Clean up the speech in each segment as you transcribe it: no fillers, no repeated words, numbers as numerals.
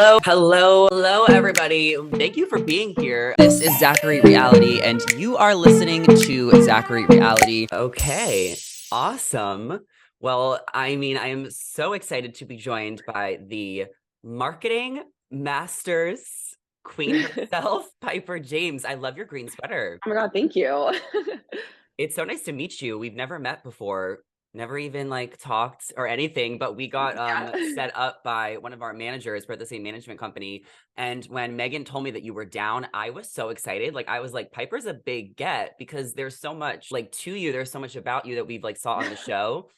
Hello, everybody. Thank you for being here. This is Zachary Reality, and you are listening to Zachary Reality. Okay, awesome. Well, I am so excited to be joined by the marketing masters queen herself, Pieper James. I love your green sweater. Oh my God, thank you. It's so nice to meet you. We've never met before, never even like talked or anything, but we got Yeah. set up by one of our managers. We're at the same management company. And when Megan told me that you were down, I was so excited. Like I was like, Piper's a big get because there's so much like to you, there's so much about you that we've like saw on the show.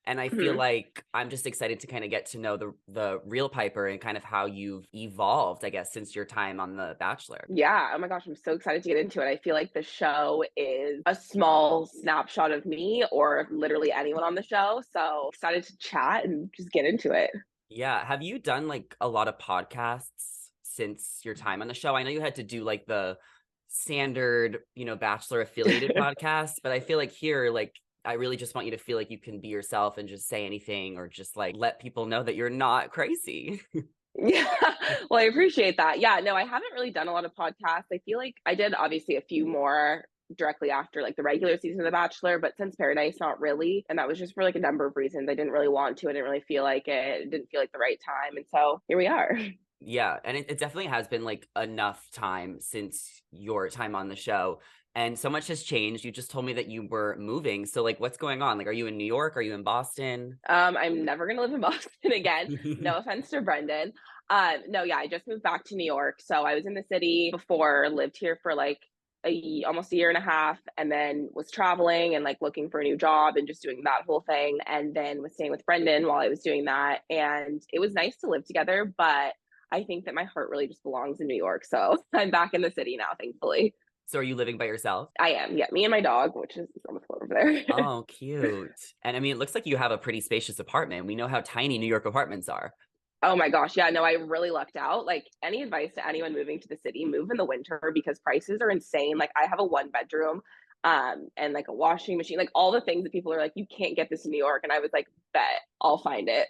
And I feel Mhm. like I'm just excited to kind of get to know the real Piper and kind of how you've evolved, I guess, since your time on The Bachelor. Yeah. Oh my gosh, I'm so excited to get into it. I feel like the show is a small snapshot of me or literally anyone on the show. So excited to chat and just get into it. Yeah. Have you done like a lot of podcasts since your time on the show? I know you had to do like the standard, Bachelor affiliated podcasts, but I feel like here, like, I really just want you to feel like you can be yourself and just say anything or just like let people know that you're not crazy. Yeah. Well, I appreciate that. Yeah. No, I haven't really done a lot of podcasts. I feel like I did obviously a few more directly after like the regular season of The Bachelor, but since Paradise, not really. And that was just for like a number of reasons. I didn't really want to. I didn't really feel like it. It didn't feel like the right time. And so here we are. Yeah, and it definitely has been like enough time since your time on the show. And so much has changed. You just told me that you were moving. So like what's going on? Like are you in New York? Are you in Boston? I'm never gonna live in Boston again. No offense to Brendan. No, yeah, I just moved back to New York. So I was in the city before, lived here for like almost a year and a half, and then was traveling and like looking for a new job and just doing that whole thing. And then was staying with Brendan while I was doing that. And it was nice to live together, but I think that my heart really just belongs in New York. So I'm back in the city now, thankfully. So are you living by yourself? I am, yeah, me and my dog, which is on the floor over there. Oh, cute. And I mean, it looks like you have a pretty spacious apartment. We know how tiny New York apartments are. Oh my gosh, yeah, no, I really lucked out. Like, any advice to anyone moving to the city, move in the winter because prices are insane. Like, I have a one bedroom, and like a washing machine, like all the things that people are like, you can't get this in New York. And I was like, bet I'll find it.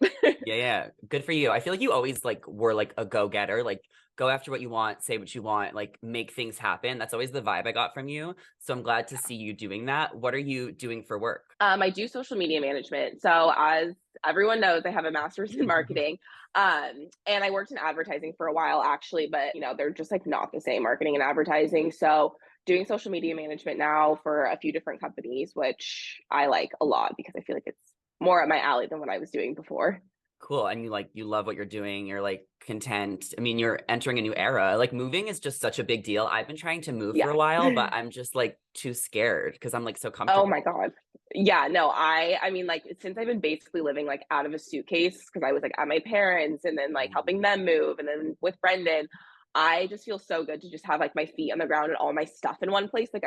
Yeah, yeah. Good for you. I feel like you always like were like a go-getter, like go after what you want, say what you want, like make things happen. That's always the vibe I got from you. So I'm glad to see you doing that. What are you doing for work? I do social media management. So as everyone knows, I have a master's in marketing. And I worked in advertising for a while actually, but they're just like not the same, marketing and advertising. So doing social media management now for a few different companies, which I like a lot because I feel like it's more up my alley than what I was doing before. Cool. And you love what you're doing. You're like content. I mean, you're entering a new era. Like moving is just such a big deal. I've been trying to move for Yeah. a while, but I'm just like too scared because I'm like so Oh my comfortable. God. Yeah, no, I mean, like, since I've been basically living like out of a suitcase because I was like at my parents and then like helping Mhm. them move and then with Brendan, I just feel so good to just have like my feet on the ground and all my stuff in one place. Like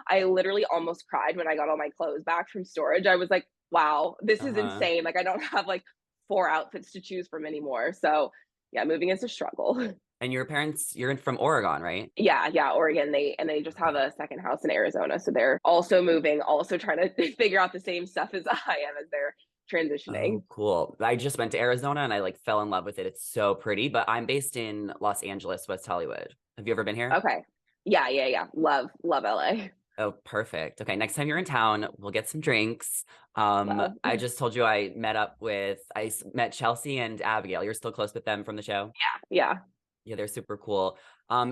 I literally almost cried when I got all my clothes back from storage. I was like, wow, this is Uh-huh. insane. Like I don't have like four outfits to choose from anymore. So yeah, moving is a struggle. And your parents, you're from Oregon, right? Yeah, yeah, Oregon. They just have Okay. a second house in Arizona, so they're also moving, also trying to figure out the same stuff as I am as they're transitioning. Oh, cool. I just went to Arizona and I like fell in love with it. It's so pretty, but I'm based in Los Angeles, West Hollywood. Have you ever been here? Okay. Yeah, yeah, yeah. Love LA. Oh, perfect. Okay, next time you're in town, we'll get some drinks. Love. I just told you I met Chelsea and Abigail. You're still close with them from the show? Yeah. Yeah, they're super cool.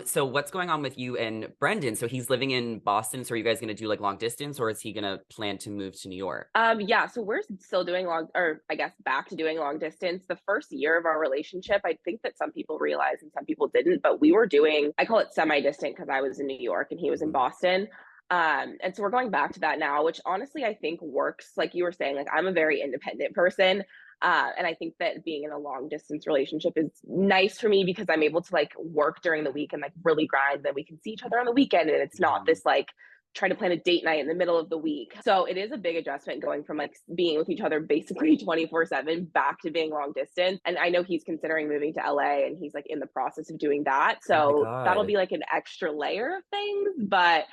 So what's going on with you and Brendan? So he's living in Boston. So are you guys gonna do like long distance or is he gonna plan to move to New York? Yeah, so we're still doing long, or I guess back to doing long distance. The first year of our relationship, I think that some people realized and some people didn't, but we were doing, I call it semi-distant because I was in New York and he was in Mhm. Boston. And so we're going back to that now, which honestly I think works. Like you were saying, like I'm a very independent person. And I think that being in a long distance relationship is nice for me because I'm able to like work during the week and like really grind. Then we can see each other on the weekend and it's not Mhm. this like try to plan a date night in the middle of the week. So it is a big adjustment going from like being with each other basically 24/7 back to being long distance. And I know he's considering moving to LA and he's like in the process of doing that. Oh my So that'll God. be like an extra layer of things. But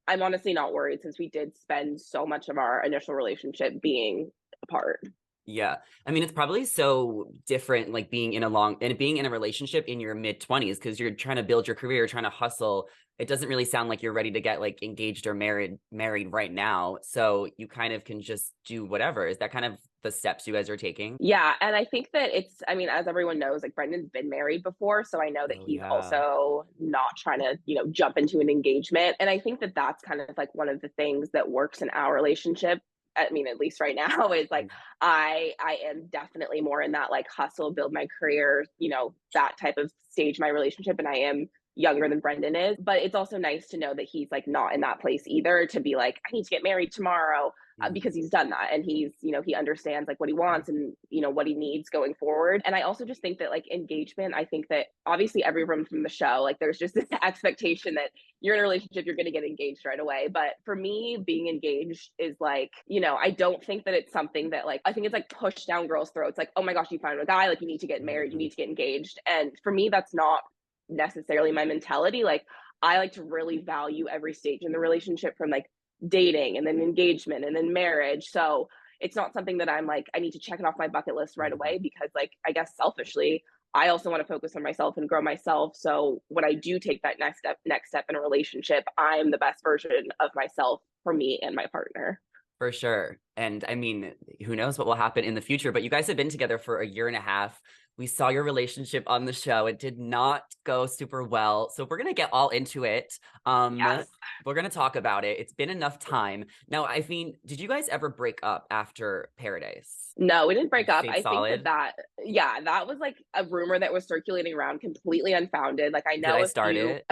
I'm honestly not worried since we did spend so much of our initial relationship being apart. Yeah. I mean, it's probably so different, like being in a relationship in your mid 20s, because you're trying to build your career, you're trying to hustle. It doesn't really sound like you're ready to get like engaged or married right now. So you kind of can just do whatever. Is that kind of the steps you guys are taking? Yeah, and I think that it's I mean, as everyone knows, like Brendan's been married before, so I know that Oh he's yeah. also not trying to, jump into an engagement. And I think that that's kind of like one of the things that works in our relationship. I mean, at least right now, is like I am definitely more in that like hustle, build my career, that type of stage my relationship, and I am younger than Brendan is. But it's also nice to know that he's like not in that place either to be like, I need to get married tomorrow, Mhm. because he's done that and he understands like what he wants and what he needs going forward. And I also just think that like engagement, I think that obviously everyone from the show, like there's just this expectation that you're in a relationship, you're going to get engaged right away. But for me, being engaged is like, I don't think that it's something that like, I think it's like pushed down girls' throats. Like, oh my gosh, you found a guy, like you need to get married, you Mhm. need to get engaged. And for me, that's not necessarily my mentality. Like, I like to really value every stage in the relationship, from like dating and then engagement and then marriage. So it's not something that I'm like, I need to check it off my bucket list right Mhm. away, because like, I guess selfishly, I also want to focus on myself and grow myself. So when I do take that next step in a relationship, I'm the best version of myself for me and my partner. For sure. And I mean, who knows what will happen in the future, but you guys have been together for a year and a half. We saw your relationship on the show. It did not go super well. So we're going to get all into it. Yes. We're going to talk about it. It's been enough time. Now, I mean, did you guys ever break up after Paradise? No, we didn't break You up. stayed I think solid? yeah, that was like a rumor that was circulating around, completely unfounded. Like, I Did I know a start few, it?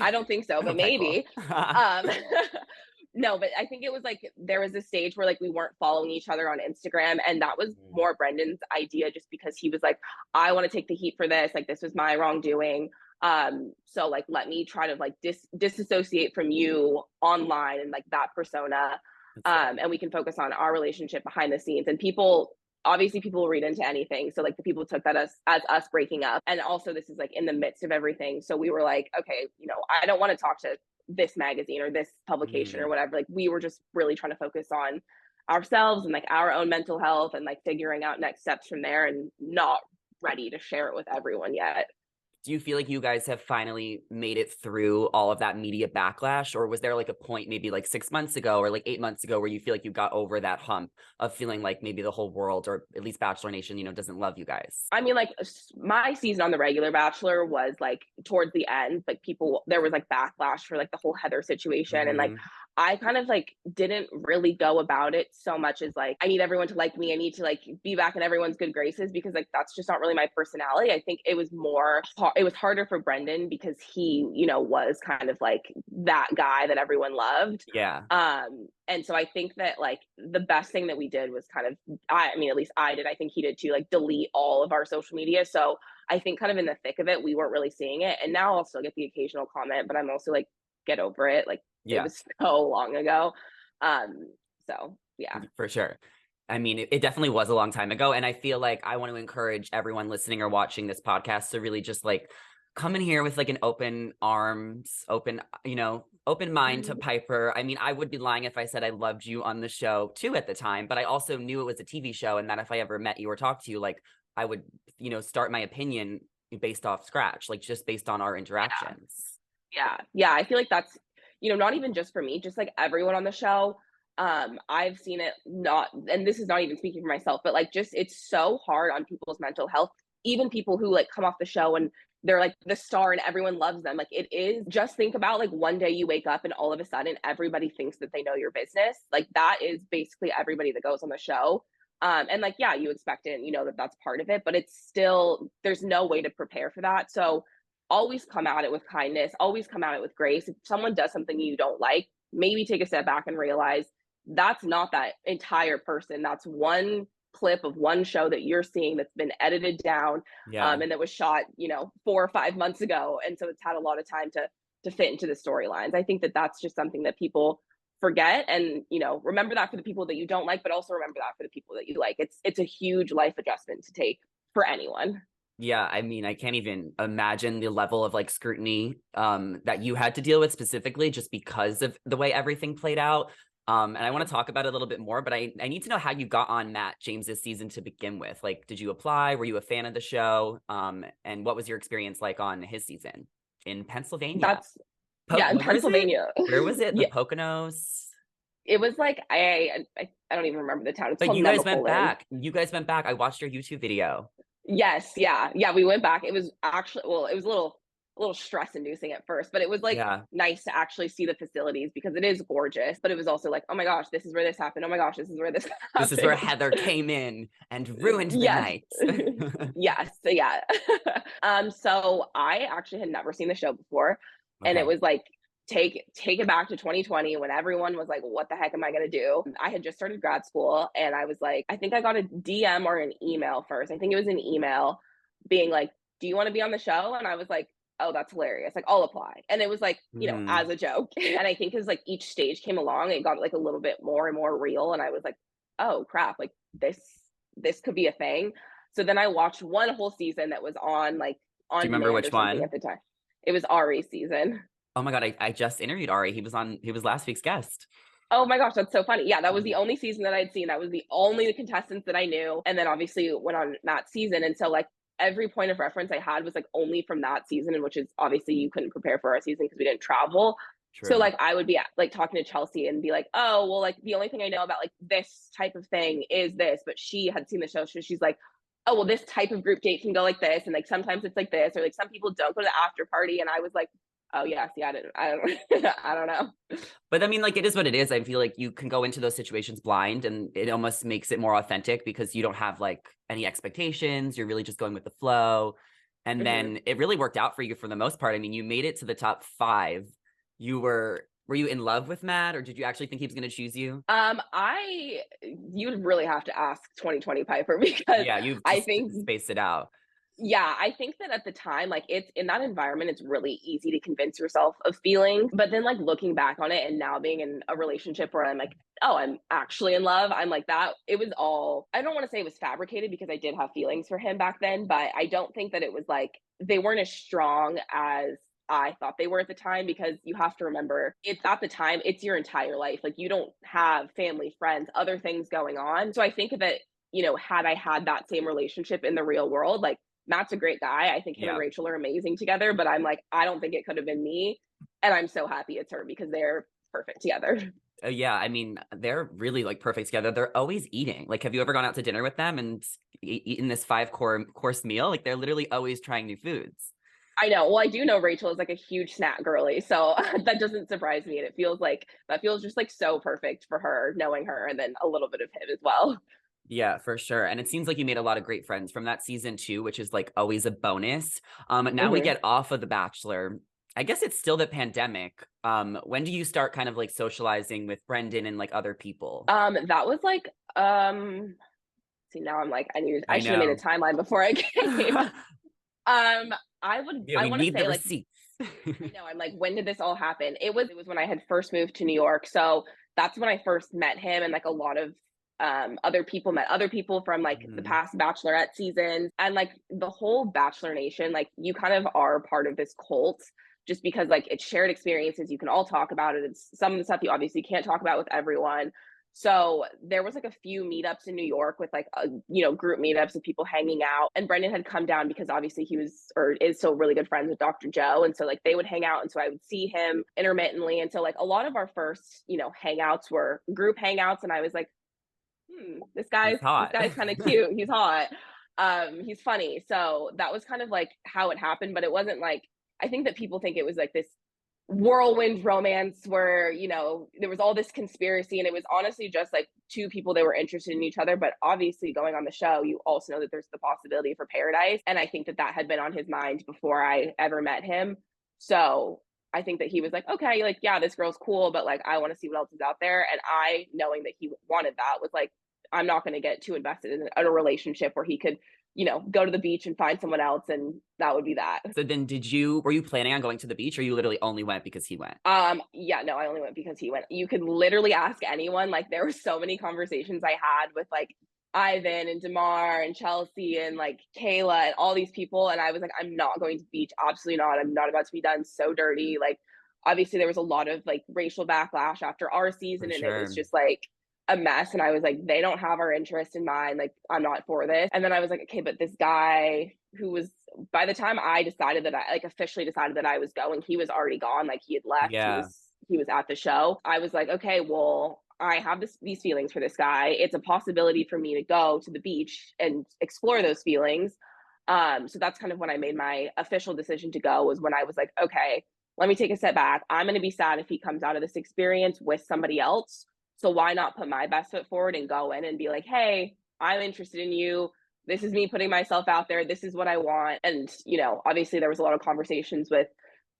I don't think so, but Okay, cool. maybe. Um, no, but I think it was like there was a stage where like we weren't following each other on Instagram, and that was Mm. more Brendan's idea, just because he was like, I want to take the heat for this. Like, this was my wrongdoing. So like, let me try to like disassociate from you online and like that persona, That's fair. and we can focus on our relationship behind the scenes. And people, obviously people will read into anything, so like the people took that as us breaking up. And also this is like in the midst of everything, so we were like, okay, I don't want to talk to this magazine or this publication or Mm. whatever. Like, we were just really trying to focus on ourselves and like our own mental health and like figuring out next steps from there, and not ready to share it with everyone yet. Do you feel like you guys have finally made it through all of that media backlash? Or was there like a point maybe like 6 months ago or like 8 months ago where you feel like you got over that hump of feeling like maybe the whole world, or at least Bachelor Nation, doesn't love you guys? I mean, like, my season on the regular Bachelor was like towards the end, like people, there was like backlash for like the whole Heather situation. And like, Hmm. I kind of like didn't really go about it so much as like, I need everyone to like me. I need to like be back in everyone's good graces, because like that's just not really my personality. I think it was it was harder for Brendan, because he, was kind of like that guy that everyone loved. Yeah. And so I think that like the best thing that we did was kind of, I mean, at least I did, I think he did too, like delete all of our social media. So I think kind of in the thick of it, we weren't really seeing it. And now I'll still get the occasional comment, but I'm also like, get over it. Like, it Yeah, was so long ago. Um, so yeah. for sure. I mean, it definitely was a long time ago. And I feel like I want to encourage everyone listening or watching this podcast to really just like come in here with like an open arms, open mind to Piper. I mean, I would be lying if I said I loved you on the show too at the time, but I also knew it was a TV show, and that if I ever met you or talked to you, like I would, start my opinion based off scratch, like just based on our Yeah. interactions. Yeah. Yeah. I feel like that's, not even just for me, just like everyone on the show. I've seen it, not, and this is not even speaking for myself, but like just it's so hard on people's mental health, even people who like come off the show and they're like the star and everyone loves them. Like, it is, just think about like one day you wake up and all of a sudden everybody thinks that they know your business. Like, that is basically everybody that goes on the show. And like, yeah, you expect it, and that that's part of it, but it's still, there's no way to prepare for that. So always come at it with kindness, always come at it with grace. If someone does something you don't like, maybe take a step back and realize that's not that entire person. That's one clip of one show that you're seeing that's been edited down, Yeah. and that was shot, 4 or 5 months ago. And so it's had a lot of time to fit into the storylines. I think that that's just something that people forget. And remember that for the people that you don't like, but also remember that for the people that you like. It's a huge life adjustment to take for anyone. Yeah, I mean, I can't even imagine the level of like scrutiny that you had to deal with specifically just because of the way everything played out. And I want to talk about it a little bit more, but I need to know how you got on Matt James's season to begin with. Like, did you apply? Were you a fan of the show? And what was your experience like on his season in Pennsylvania? That's yeah, in Where is it? Pennsylvania. Where was it? The Yeah, Poconos? it was like I don't even remember the town. It's But called you guys went Nemacolin. back. You guys went back. I watched your YouTube video. Yes, yeah, yeah. We went back. It was actually well, it was a little stress inducing at first, but it was like Yeah. nice to actually see the facilities because it is gorgeous. But it was also like, oh my gosh, this is where this happened. Oh my gosh, this is where this This is where happened. Heather came in and ruined the Yes. night. Yes. So yeah. So I actually had never seen the show before. And it Okay. was like take it back to 2020 when everyone was like, what the heck am I gonna do? I had just started grad school and I was like, I think I got a DM or an email first. I think it was an email being like, do you want to be on the show? And I was like, oh, that's hilarious. Like, I'll apply. And it was like, Hmm. as a joke. And I think as like each stage came along, it got like a little bit more and more real. And I was like, oh crap, like this could be a thing. So then I watched one whole season that was on like Do you on remember demand which or something one? at the time. It was Ari's season. Oh my God, I just interviewed Ari. He was last week's guest. Oh my gosh, that's so funny. Yeah, that was the only season that I'd seen. That was the only contestants that I knew. And then obviously went on Matt's season. And so like every point of reference I had was like only from that season, and which is obviously you couldn't prepare for our season because we didn't travel. So True. like I would be like talking to Chelsea and be like, oh well, like the only thing I know about like this type of thing is this, but she had seen the show, so she's like, oh well, this type of group date can go like this, and like sometimes it's like this, or like some people don't go to the after party, and I was like, oh yeah, see, I don't, I don't know. But I mean, like, it is what it is. I feel like you can go into those situations blind and it almost makes it more authentic because you don't have like any expectations. You're really just going with the flow. And Mm-hmm. then it really worked out for you for the most part. I mean, you made it to the top five. Were you in love with Matt or did you actually think he was going to choose you? You would really have to ask 2020 Piper because Yeah, you've I just think, spaced it out. yeah, I think that at the time, like it's in that environment, it's really easy to convince yourself of feelings. But then, like looking back on it and now being in a relationship where I'm like, oh, I'm actually in love, I'm like that. It was all, I don't want to say it was fabricated because I did have feelings for him back then, but I don't think that it was like they weren't as strong as I thought they were at the time because you have to remember it's at the time, it's your entire life. Like you don't have family, friends, other things going on. So I think that, had I had that same relationship in the real world, like Matt's a great guy. I think him and Yeah. Rachel are amazing together, but I'm like, I don't think it could have been me. And I'm so happy it's her because they're perfect together. Yeah, I mean, they're really like perfect together. They're always eating. Like, have you ever gone out to dinner with them and eaten this course meal? Like, they're literally always trying new foods. I know. Well, I do know Rachel is like a huge snack girly. So that doesn't surprise me. And it feels like that feels just like so perfect for her, knowing her, and then a little bit of him as well. Yeah, for sure. And it seems like you made a lot of great friends from that season too, which is like always a bonus. Now we Hmm. get off of The Bachelor. I guess it's still the pandemic. When do you start kind of like socializing with Brendan and like other people? That was like, see, now I'm like, I I should have made a know. timeline before I came. Um, Yeah, I we want to need the say like receipts. I know. I'm like, when did this all happen? It was when I had first moved to New York. So that's when I first met him, and like a lot of other people met other people from like the Mhm. past Bachelorette seasons, and like the whole Bachelor Nation. Like you kind of are part of this cult just because like it's shared experiences. You can all talk about it. It's some of the stuff you obviously can't talk about with everyone. So there was like a few meetups in New York with like group meetups of people hanging out. And Brendan had come down because obviously he was or is still really good friends with Dr. Joe. And so like they would hang out. And so I would see him intermittently. And so like a lot of our first, hangouts were group hangouts. And I was like, this He's guy's this hot. guy's kind of cute. He's hot. He's funny. So that was kind of like how it happened, but it wasn't like I think that people think it was like this whirlwind romance where there was all this conspiracy, and it was honestly just like two people that were interested in each other. But obviously going on the show, you also know that there's the possibility for paradise, and I think that that had been on his mind before I ever met him. So I think that he was like, okay, like yeah, this girl's cool, but like I want to see what else is out there. And I, knowing that he wanted that, was like, I'm not going to get too invested in a relationship where he could go to the beach and find someone else, and that would be that. So then were you planning on going to the beach or you literally only went because he went? Yeah, no, I only went because he went. You could literally ask anyone. Like there were so many conversations I had with like Ivan and Damar and Chelsea and like Kayla and all these people. And I was like, I'm not going to the beach. Absolutely not. I'm not about to be done so dirty. Like obviously there was a lot of like racial backlash after our season, For and it was sure. just like a mess. And I was like, they don't have our interest in mind. Like, I'm not for this. And then I was like, okay, but this guy who was, by the time I decided that I like officially decided that I was going, he was already gone. Like, he had left. Yeah. He was at the show. I was like, okay, well, I have these feelings for this guy. It's a possibility for me to go to the beach and explore those feelings. So that's kind of when I made my official decision to go, was when I was like, okay, let me take a step back. I'm going to be sad if he comes out of this experience with somebody else. So why not put my best foot forward and go in and be like, hey, I'm interested in you. This is me putting myself out there. This is what I want. And, you know, obviously there was a lot of conversations with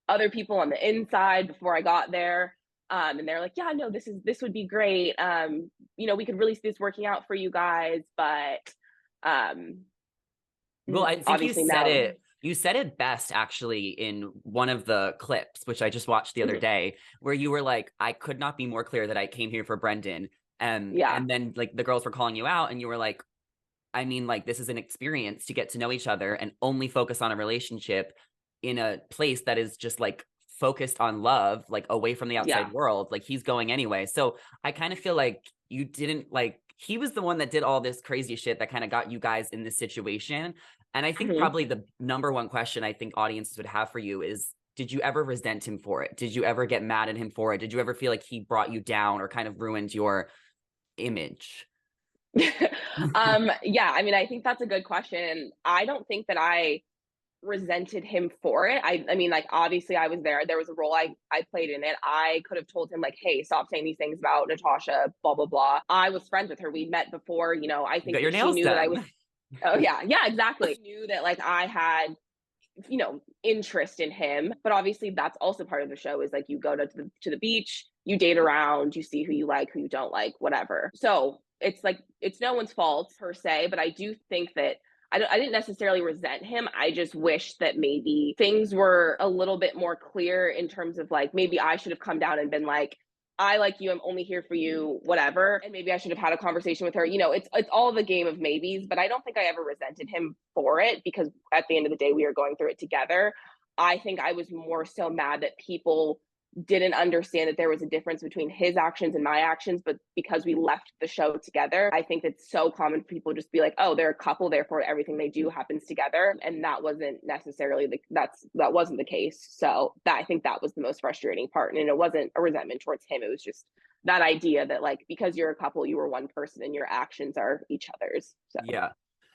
other people on the inside before I got there. And they're like, yeah, no, this would be great. You know, we could really see this working out for you guys, but um Well, I think obviously now. you said it best actually in one of the clips, which I just watched the other Mhm. day, where you were like, I could not be more clear that I came here for Brendan. Yeah. And then like the girls were calling you out and you were like, I mean, like, this is an experience to get to know each other and only focus on a relationship in a place that is just like focused on love, like away from the outside Yeah. world. Like, he's going anyway. So I kind of feel like you didn't like, he was the one that did all this crazy shit that kind of got you guys in this situation. And I think Mhm. probably the number one question I think audiences would have for you is, did you ever resent him for it? Did you ever get mad at him for it? Did you ever feel like he brought you down or kind of ruined your image? Yeah, I mean, I think that's a good question. I don't think that I resented him for it. I mean, like, obviously I was there. There was a role I played in it. I could have told him like, hey, stop saying these things about Natasha, blah blah blah. I was friends with her. We met before, you know. I You think got your that she nails knew that I was. done. Oh yeah, yeah, exactly. She knew that like I had, you know, interest in him. But obviously that's also part of the show, is like you go to the beach, you date around, you see who you like, who you don't like, whatever. So it's like, it's no one's fault per se, but I do think that I didn't necessarily resent him. I just wish that maybe things were a little bit more clear in terms of like, maybe I should have come down and been like, I like you, I'm only here for you, whatever. And maybe I should have had a conversation with her. You know, it's all the game of maybes, but I don't think I ever resented him for it, because at the end of the day, we are going through it together. I think I was more so mad that people didn't understand that there was a difference between his actions and my actions, but because we left the show together, I think it's so common for people just be like, oh, they're a couple, therefore everything they do happens together. And that wasn't necessarily that wasn't the case. So that, I think that was the most frustrating part. And it wasn't a resentment towards him. It was just that idea that like, because you're a couple, you were one person and your actions are each other's. So Yeah.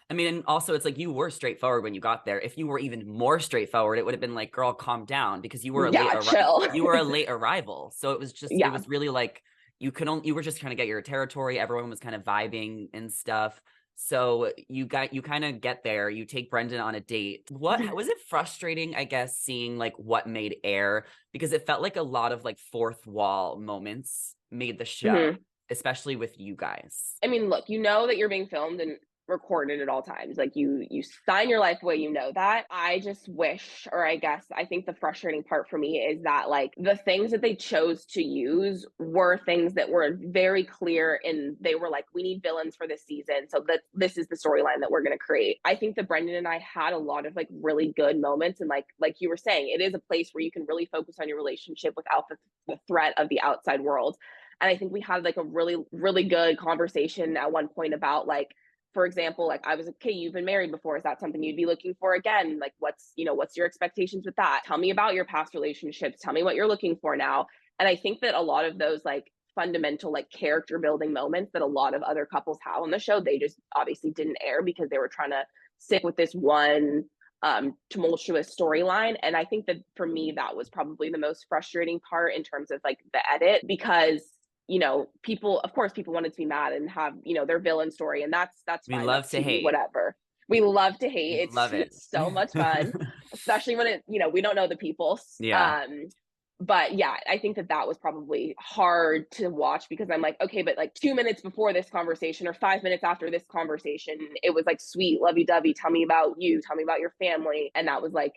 I mean, and also it's like you were straightforward when you got there. If you were even more straightforward, it would have been like, girl, calm down, because yeah, chill. you were a late arrival. So it Yeah. was really like you were just trying to get your territory. Everyone was kind of vibing and stuff. So you kind of get there, you take Brendan on a date. What was it frustrating, I guess, seeing like what made air, because it felt like a lot of like fourth wall moments made the show, Mhm. especially with you guys. I mean, look, you know that you're being filmed and recorded at all times. Like, you sign your life away, you know that. I just wish, or I guess I think the frustrating part for me is that like the things that they chose to use were things that were very clear, and they were like, we need villains for this season, so that this is the storyline that we're going to create. I think that Brendan and I had a lot of like really good moments, and like you were saying, it is a place where you can really focus on your relationship without the threat of the outside world. And I think we had like a really, really good conversation at one point about like, for example, like I was like, okay, you've been married before. Is that something you'd be looking for again? Like, what's your expectations with that? Tell me about your past relationships. Tell me what you're looking for now. And I think that a lot of those like fundamental like character building moments that a lot of other couples have on the show, they just obviously didn't air because they were trying to stick with this one tumultuous storyline. And I think that for me, that was probably the most frustrating part in terms of like the edit, because you know, people, of course, people wanted to be mad and have, you know, their villain story, and that's We fine, love that's to TV, hate. whatever. We love to hate. We It's love it. it's so much fun, especially when it, you know, we don't know the people. Yeah. um but yeah, I think that that was probably hard to watch, because I'm like, okay, but like 2 minutes before this conversation or 5 minutes after this conversation, it was like sweet lovey-dovey, tell me about you, tell me about your family, and that was like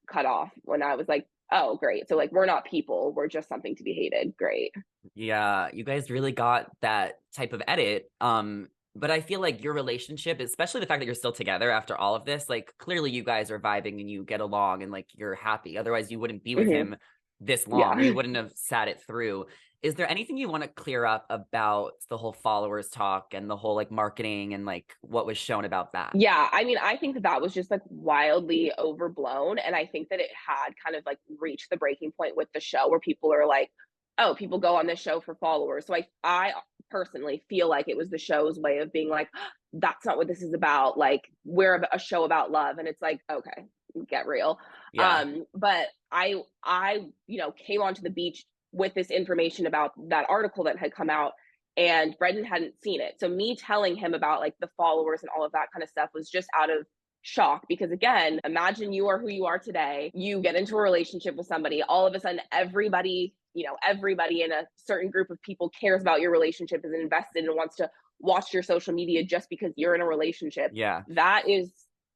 cut off when I was like, oh great, so like we're not people, we're just something to be hated. Great. Yeah, you guys really got that type of edit. But I feel like your relationship, especially the fact that you're still together after all of this, like clearly you guys are vibing and you get along and like you're happy. Otherwise, you wouldn't be with Hmm. him this long, or Yeah. you wouldn't have sat it through. Is there anything you want to clear up about the whole followers talk and the whole like marketing and like what was shown about that? Yeah, I mean, I think that that was just like wildly overblown. And I think that it had kind of like reached the breaking point with the show where people are like, oh, people go on this show for followers. So I personally feel like it was the show's way of being like, that's not what this is about. Like, we're a show about love. And it's like, okay, get real. Yeah. But came onto the beach with this information about that article that had come out, and Brendan hadn't seen it. So me telling him about like the followers and all of that kind of stuff was just out of shock, because again, imagine you are who you are today, you get into a relationship with somebody, all of a sudden everybody in a certain group of people cares about your relationship, is invested and wants to watch your social media just because you're in a relationship. Yeah. That is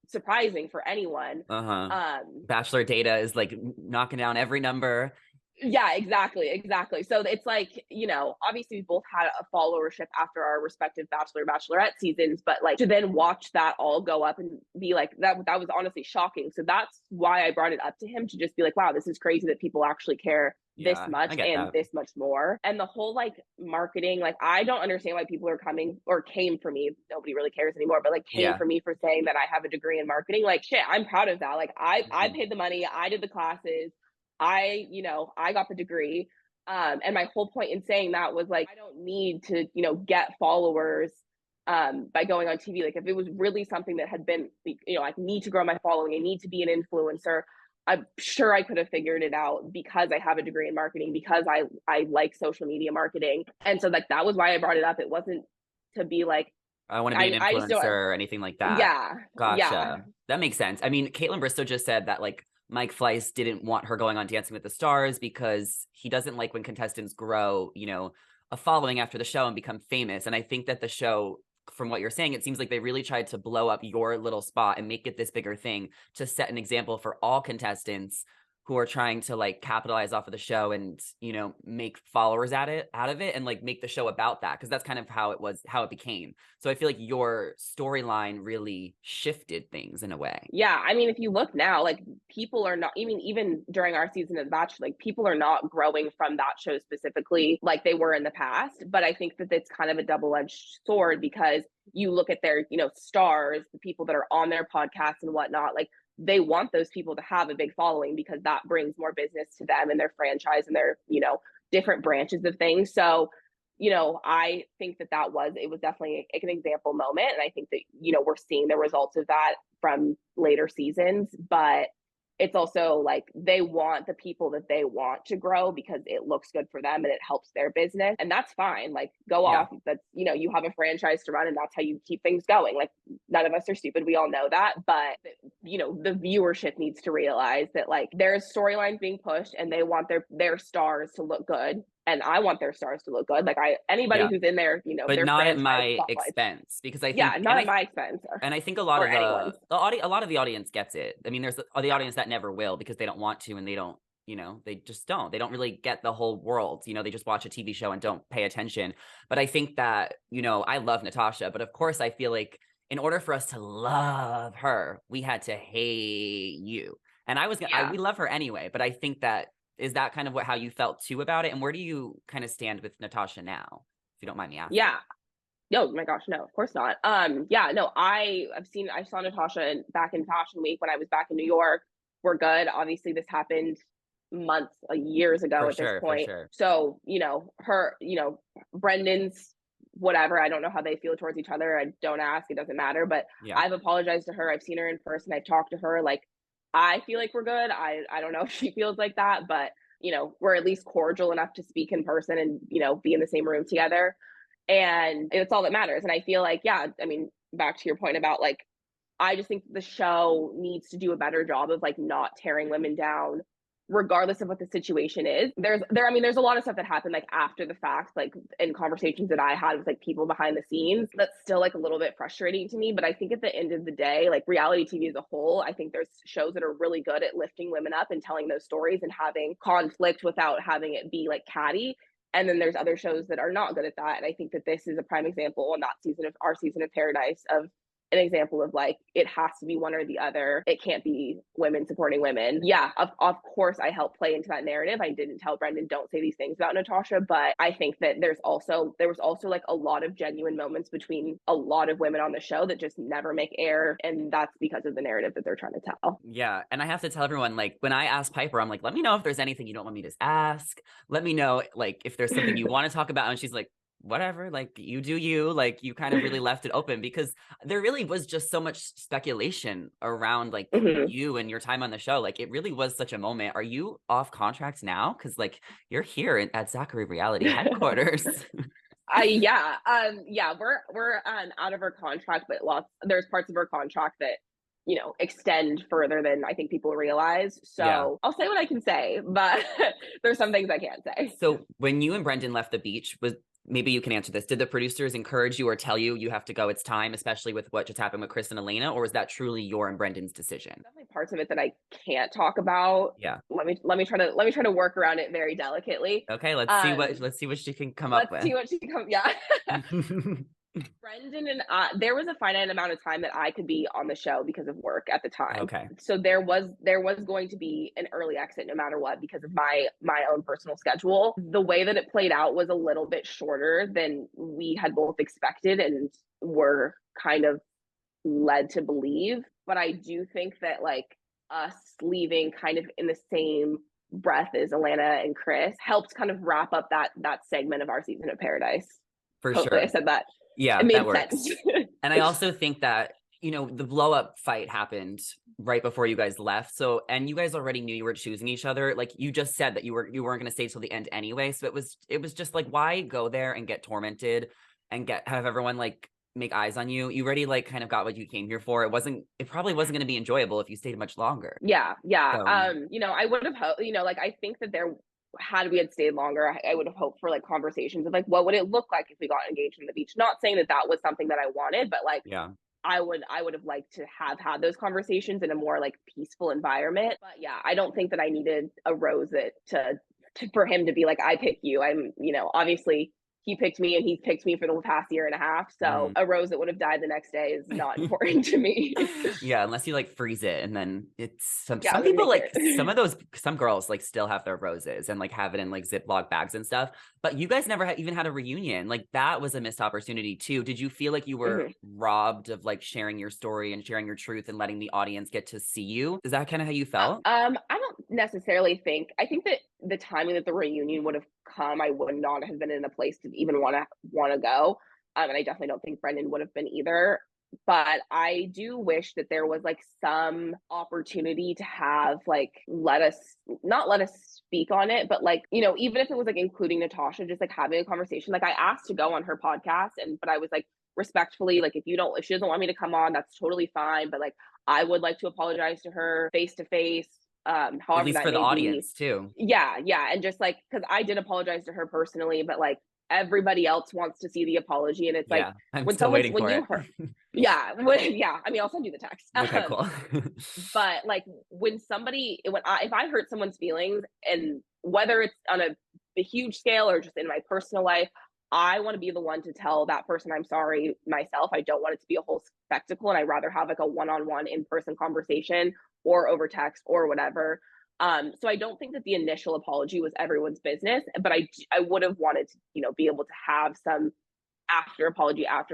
surprising for anyone. Uh-huh. um Bachelor data is like knocking down every number. Yeah, exactly. So it's like, obviously we both had a followership after our respective Bachelor, Bachelorette seasons, but like to then watch that all go up and be like, that was honestly shocking. So that's why I brought it up to him, to just be like, wow, this is crazy that people actually care this Yeah, I much get and that. this much more. And the whole like marketing, like I don't understand why people are coming, or came for me. Nobody really cares anymore, but like came Yeah. for me for saying that I have a degree in marketing. Like shit, I'm proud of that. Like I Mhm. paid the money, I did the classes, I got the degree. And my whole point in saying that was like, I don't need to, get followers by going on TV. Like if it was really something that had been, I need to grow my following, I need to be an influencer, I'm sure I could have figured it out, because I have a degree in marketing, because I like social media marketing. And so like that was why I brought it up. It wasn't to be like, I want to be an I just influencer don't. or anything like that. Yeah, yeah, Gotcha. That makes sense. I mean, Caitlin Bristow just said that like Mike Fleiss didn't want her going on Dancing with the Stars because he doesn't like when contestants grow, a following after the show and become famous. And I think that the show, from what you're saying, it seems like they really tried to blow up your little spot and make it this bigger thing to set an example for all contestants who are trying to like capitalize off of the show and make followers out of it and like make the show about that, because that's kind of how it became. So I feel like your storyline really shifted things in a way. Yeah, I mean, if you look now, like people are not, even during our season of The Bachelor, like people are not growing from that show specifically like they were in the past. But I think that it's kind of a double-edged sword, because you look at their, stars, the people that are on their podcasts and whatnot, like they want those people to have a big following, because that brings more business to them and their franchise and their, different branches of things. So I think it was definitely like an example moment. And I think that, we're seeing the results of that from later seasons, but it's also like they want the people that they want to grow because it looks good for them and it helps their business. And that's fine. Like go Yeah. off. That's, you have a franchise to run and that's how you keep things going. Like none of us are stupid. We all know that. But, the viewership needs to realize that like there's storylines being pushed and they want their stars to look good. And I want their stars to look good. Like anybody Yeah, who's in their, but their not at franchise my spotlights. expense, because I Yeah, think not at my expense and I think a lot or of anyone's. a lot of the audience gets it. I mean, there's the Yeah. audience that never will because they don't want to and they don't, they just don't. They don't really get the whole world. They just watch a TV show and don't pay attention. But I think that, I love Natasha, but of course I feel like in order for us to love her, we had to hate you. And Yeah. we love her anyway, but I think that is that kind of how you felt too about it? And where do you kind of stand with Natasha now, if you don't mind me asking? Yeah. No, my gosh, no, of course not. Yeah, no, I saw Natasha back in Fashion Week when I was back in New York. We're good. Obviously, this happened months, years ago For at this sure, for point. sure. So, her, Brendan's whatever. I don't know how they feel towards each other. I don't ask. It doesn't matter. But Yeah. I've apologized to her. I've seen her in person. I've talked to her. Like, I feel like we're good. I don't know if she feels like that, but we're at least cordial enough to speak in person and, be in the same room together. And it's all that matters. And I feel like, yeah, I mean, back to your point about like, I just think the show needs to do a better job of like not tearing women down regardless of what the situation is. There's a lot of stuff that happened like after the fact, like in conversations that I had with like people behind the scenes, that's still like a little bit frustrating to me. But I think at the end of the day, like reality TV as a whole, I think there's shows that are really good at lifting women up and telling those stories and having conflict without having it be like catty. And then there's other shows that are not good at that. And I think that this is a prime example in that season of our season of Paradise of an example of like, it has to be one or the other. It can't be women supporting women. Yeah, of course I helped play into that narrative. I didn't tell Brendan, don't say these things about Natasha, but I think that there was also like a lot of genuine moments between a lot of women on the show that just never make air. And that's because of the narrative that they're trying to tell. Yeah. And I have to tell everyone, like, when I asked Piper, I'm like, let me know if there's anything you don't want me to ask. Let me know, like, if there's something you want to talk about. And she's like, whatever, like, you do you. Like, you kind of really left it open because there really was just so much speculation around, like, you and your time on the show. Like, it really was such a moment. Are you off contract now? Because, like, you're here at Zachary Reality headquarters. Yeah, we're out of our contract, but there's parts of our contract that extend further than I think people realize. So Yeah. I'll say what I can say, but there's some things I can't say. So when you and Brendan left the beach, maybe you can answer this. Did the producers encourage you or tell you have to go, it's time, especially with what just happened with Chris and Elena, or was that truly your and Brendan's decision? Definitely parts of it that I can't talk about. Yeah. Let me try to work around it very delicately. Okay, let's see what she can come up with. Let's see what she comes. Yeah. Brendan and there was a finite amount of time that I could be on the show because of work at the time. Okay. So there was going to be an early exit no matter what because of my own personal schedule. The way that it played out was a little bit shorter than we had both expected and were kind of led to believe. But I do think that like us leaving kind of in the same breath as Alana and Chris helped kind of wrap up that segment of our season of Paradise. For Hopefully sure. I said that. Yeah, it made that works. Sense. And I also think that, the blow up fight happened right before you guys left. So, and you guys already knew you were choosing each other. Like you just said that you weren't going to stay till the end anyway. So it was just like, why go there and get tormented and have everyone like make eyes on you? You already like kind of got what you came here for. It probably wasn't going to be enjoyable if you stayed much longer. Yeah. So, I would have hoped, like I think that had we had stayed longer, I would have hoped for like conversations of like, what would it look like if we got engaged on the beach? Not saying that was something that I wanted, but like, yeah, I would have liked to have had those conversations in a more like peaceful environment. But yeah, I don't think that I needed a rose to for him to be like, I pick you. I'm, obviously he picked me and he's picked me for the past year and a half. So a rose that would have died the next day is not important to me. Yeah, unless you like freeze it and then it's some Yeah, people like some girls like still have their roses and like have it in like Ziploc bags and stuff. But you guys never even had a reunion. Like that was a missed opportunity too. Did you feel like you were robbed of like sharing your story and sharing your truth and letting the audience get to see you? Is that kind of how you felt? I don't necessarily think. I think that the timing that the reunion would have come, I would not have been in a place to even want to go. And I definitely don't think Brendan would have been either. But I do wish that there was like some opportunity to have like not let us speak on it, but like, even if it was like including Natasha, just like having a conversation. Like I asked to go on her podcast but I was like, respectfully, like if she doesn't want me to come on, that's totally fine. But like I would like to apologize to her face to face. However, at least for the audience too. Yeah. And just like, because I did apologize to her personally, but like everybody else wants to see the apology, and it's like I'm still waiting for it. I mean, I'll send you the text. Okay, cool. But like if I hurt someone's feelings, and whether it's on a huge scale or just in my personal life, I want to be the one to tell that person I'm sorry myself. I don't want it to be a whole spectacle, and I'd rather have like a one-on-one in-person conversation or over text or whatever. So I don't think that the initial apology was everyone's business, but I would have wanted to, be able to have some after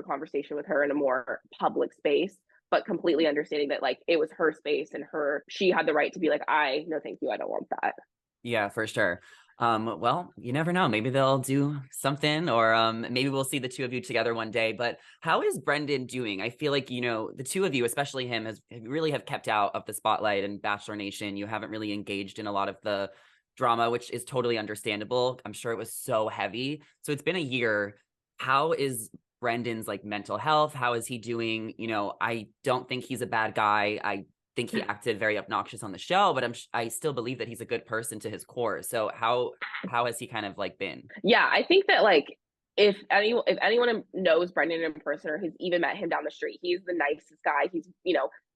conversation with her in a more public space, but completely understanding that like it was her space and she had the right to be like, no, thank you, I don't want that. Yeah, for sure. Well, you never know. Maybe they'll do something, or maybe we'll see the two of you together one day. But how is Brendan doing? I feel like, the two of you, especially him, really have kept out of the spotlight and Bachelor Nation. You haven't really engaged in a lot of the drama, which is totally understandable. I'm sure it was so heavy. So it's been a year. How is Brendan's like mental health? How is he doing? I don't think he's a bad guy. I think he acted very obnoxious on the show, but I still believe that he's a good person to his core. So how has he kind of like been? Yeah, I think that like if anyone knows Brendan in person or has even met him down the street, he's the nicest guy. He's,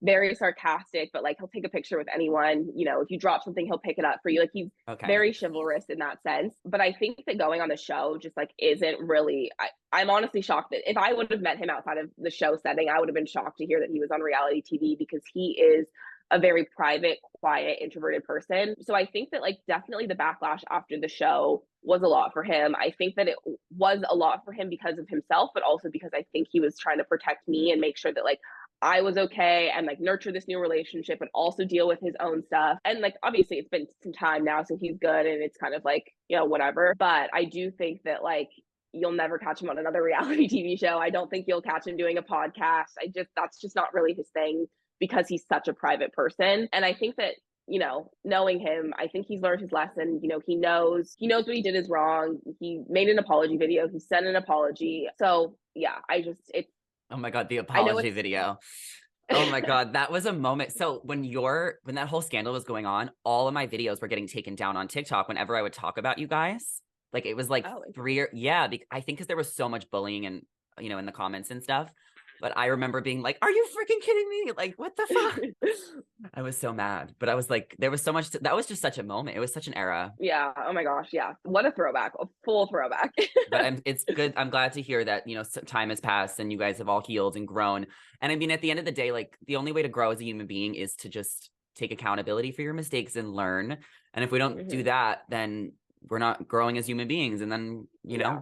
very sarcastic, but like he'll take a picture with anyone. If you drop something, he'll pick it up for you. Like he's Okay. very chivalrous in that sense. But I think that going on the show just like isn't really. I'm honestly shocked that if I would have met him outside of the show setting, I would have been shocked to hear that he was on reality TV because he is a very private, quiet, introverted person. So I think that like definitely the backlash after the show was a lot for him. I think that it was a lot for him because of himself, but also because I think he was trying to protect me and make sure that like I was okay and like nurture this new relationship and also deal with his own stuff. And like obviously it's been some time now, so he's good and it's kind of like, whatever. But I do think that like you'll never catch him on another reality TV show. I don't think you'll catch him doing a podcast. That's just not really his thing because he's such a private person. And I think that, knowing him, I think he's learned his lesson. He knows what he did is wrong. He made an apology video. He sent an apology. So yeah, Oh my God, the I know apology video. Oh my God, that was a moment. So when that whole scandal was going on, all of my videos were getting taken down on TikTok whenever I would talk about you guys. Like it was like oh, yeah, I think because there was so much bullying and in the comments and stuff. But I remember being like, "Are you freaking kidding me? Like, what the fuck?" I was so mad, but I was like, there was so much. That was just such a moment. It was such an era. yeah. Oh my gosh. Yeah. What a throwback. A full throwback. But it's good. I'm glad to hear that time has passed and you guys have all healed and grown. And I mean, at the end of the day, like the only way to grow as a human being is to just take accountability for your mistakes and learn. And if we don't do that, then we're not growing as human beings. And then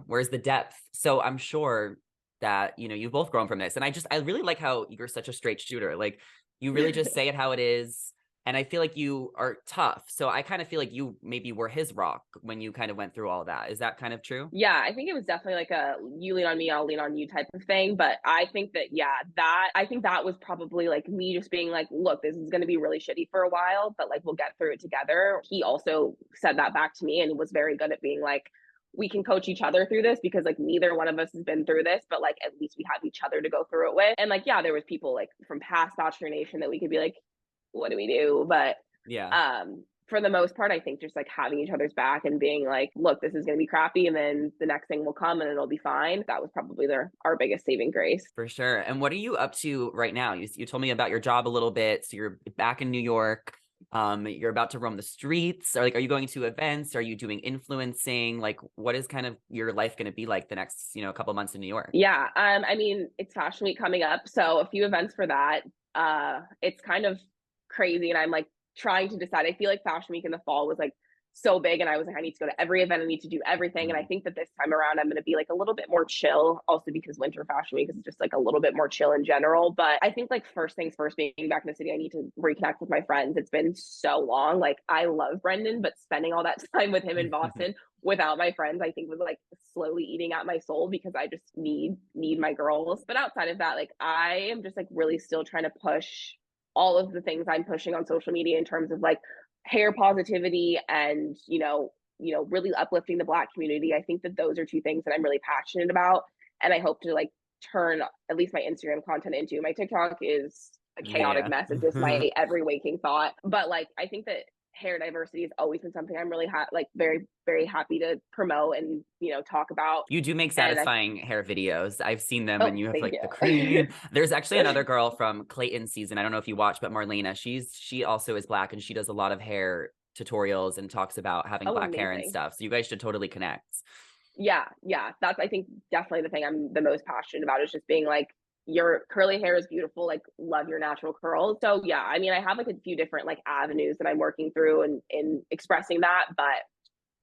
where's the depth? So I'm sure that you've both grown from this. And I really like how you're such a straight shooter. Like you really just say it how it is. And I feel like you are tough. So I kind of feel like you maybe were his rock when you kind of went through all of that. Is that kind of true? Yeah, I think it was definitely like a you lean on me, I'll lean on you type of thing. But I think that, I think that was probably like me just being like, look, this is going to be really shitty for a while, but like we'll get through it together. He also said that back to me and was very good at being like, we can coach each other through this because like neither one of us has been through this, but like at least we have each other to go through it with. And like, yeah, there was people like from past Bachelor Nation that we could be like, what do we do? But Yeah. for the most part, I think just like having each other's back and being like, look, this is going to be crappy. And then the next thing will come and it'll be fine. That was probably our biggest saving grace. For sure. And what are you up to right now? You told me about your job a little bit. So you're back in New York. You're about to roam the streets. Or like, are you going to events? Are you doing influencing? Like, what is kind of your life going to be like the next, couple months in New York? Yeah. I mean, it's Fashion Week coming up. So a few events for that. It's kind of crazy. And I'm like trying to decide. I feel like Fashion Week in the fall was like so big and I was like, I need to go to every event. I need to do everything. And I think that this time around, I'm going to be like a little bit more chill also because winter fashion week is just like a little bit more chill in general. But I think like first things first, being back in the city, I need to reconnect with my friends. It's been so long. Like I love Brendan, but spending all that time with him in Boston without my friends, I think was like slowly eating at my soul because I just need my girls. But outside of that, like I am just like really still trying to push all of the things I'm pushing on social media in terms of like hair positivity and really uplifting the Black community. I think that those are two things that I'm really passionate about, and I hope to like turn at least my Instagram content into. My TikTok is a chaotic mess. It's just my every waking thought, but like I think that hair diversity has always been something I'm really very very happy to promote and talk about. You do make satisfying hair videos. I've seen them and you have thank like you. the cream. There's actually another girl from Clayton season. I don't know if you watch, but Marlena, she also is Black and she does a lot of hair tutorials and talks about having Black hair and stuff. So you guys should totally connect. Yeah. That's I think definitely the thing I'm the most passionate about is just being like, your curly hair is beautiful, like love your natural curls. So yeah, I mean I have like a few different like avenues that I'm working through and in expressing that, but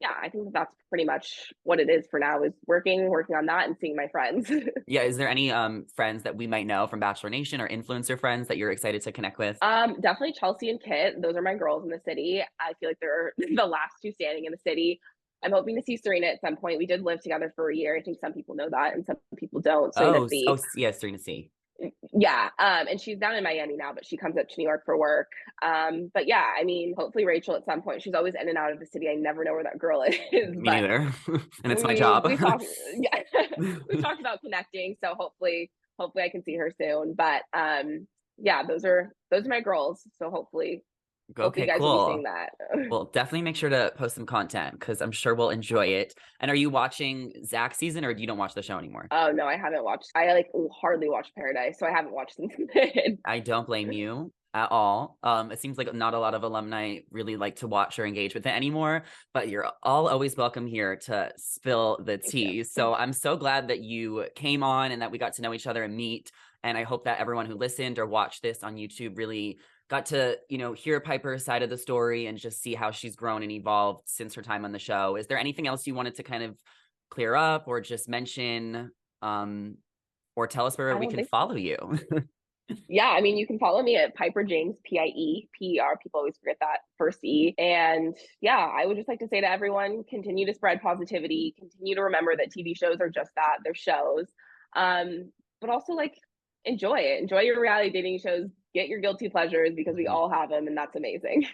yeah, I think that's pretty much what it is for now, is working on that and seeing my friends. Yeah, is there any friends that we might know from Bachelor Nation or influencer friends that you're excited to connect with? Definitely Chelsea and Kit. Those are my girls in the city. I feel like they're the last two standing in the city. I'm hoping to see Serena at some point. We did live together for a year. I think some people know that and some people don't. Serena C. Yeah, Serena C. Yeah. And she's down in Miami now, but she comes up to New York for work. But yeah, I mean, hopefully Rachel at some point. She's always in and out of the city. I never know where that girl is. Me neither. And it's my we job. we talked, yeah, we talked about connecting. So hopefully I can see her soon. But yeah, those are my girls. So hopefully Hope you Okay, guys will be seeing cool. that. Well, definitely make sure to post some content because I'm sure we'll enjoy it. And are you watching Zach season or you don't watch the show anymore? Oh no, I haven't watched. I like hardly watch Paradise, so I haven't watched since then. I don't blame you at all. It seems like not a lot of alumni really like to watch or engage with it anymore, but you're all always welcome here to spill the Thank you. tea. So I'm so glad that you came on and that we got to know each other and meet. And I hope that everyone who listened or watched this on YouTube really got to, hear Piper's side of the story and just see how she's grown and evolved since her time on the show. Is there anything else you wanted to kind of clear up or just mention? Or tell us where I we don't can think follow so. you. Yeah, I mean, you can follow me at Pieper James, Pieper. People always forget that first E. And yeah, I would just like to say to everyone, continue to spread positivity, continue to remember that TV shows are just that, they're shows. But also like enjoy it. Enjoy your reality dating shows, get your guilty pleasures because we all have them and that's amazing.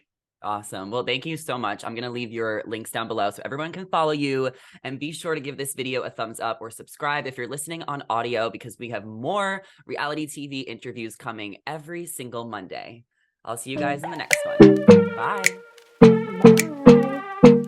Awesome. Well, thank you so much. I'm going to leave your links down below so everyone can follow you, and be sure to give this video a thumbs up or subscribe if you're listening on audio because we have more reality TV interviews coming every single Monday. I'll see you guys in the next one. Bye. Bye.